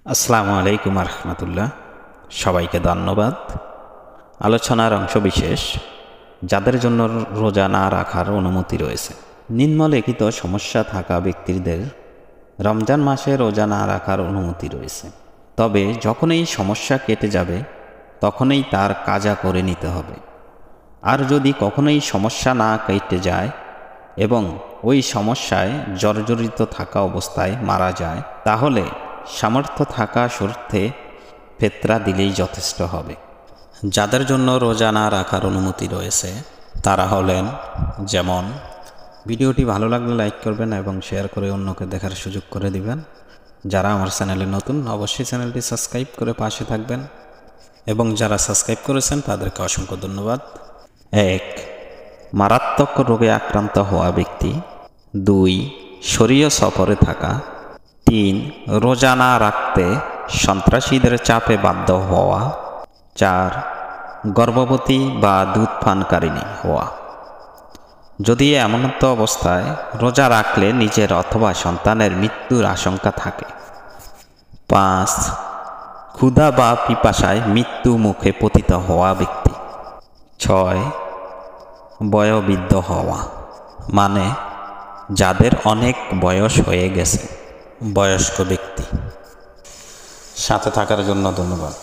আসসালামু আলাইকুম রহমতুল্লাহ। সবাইকে ধন্যবাদ। আলোচনার অংশবিশেষ যাদের জন্য রোজা না রাখার অনুমতি রয়েছে। নিম্নলিখিত সমস্যা থাকা ব্যক্তিদের রমজান মাসে রোজা না রাখার অনুমতি রয়েছে, তবে যখন এই সমস্যা কেটে যাবে তখনই তার কাজা করে নিতে হবে। আর যদি কখনোই সমস্যা না কেটে যায় এবং ওই সমস্যায় জর্জরিত থাকা অবস্থায় মারা যায়, তাহলে সামর্থ্য থাকা শর্তে ফিতরা দিলেই যথেষ্ট হবে। যাদের জন্য রোজা না রাখার অনুমতি রয়েছে তারা হলেন, যেমন ভিডিওটি ভালো লাগলে লাইক করবেন এবং শেয়ার করে অন্যকে দেখার সুযোগ করে দিবেন। যারা আমার চ্যানেলে নতুন অবশ্যই চ্যানেলটি সাবস্ক্রাইব করে পাশে থাকবেন এবং যারা সাবস্ক্রাইব করেছেন তাদেরকে অসংখ্য ধন্যবাদ। 1. মারাত্মক রোগে আক্রান্ত হওয়া ব্যক্তি। 2. শরীয় সফরে থাকা। 3. রোজা না রাখতে সন্ত্রাসীদের চাপে বাধ্য হওয়া। 4. গর্ভবতী বা দুধ পানকারিণী হওয়া। যদি এমনত অবস্থায় রোজা রাখলে নিজের অথবা সন্তানের মৃত্যুর আশঙ্কা থাকে। 5. ক্ষুধা বা পিপাসায় মৃত্যু মুখে পতিত হওয়া ব্যক্তি। 6. বয়োবৃদ্ধ হওয়া, মানে যাদের অনেক বয়স হয়ে গেছে, বয়স্ক ব্যক্তি। সাথে থাকার জন্য ধন্যবাদ।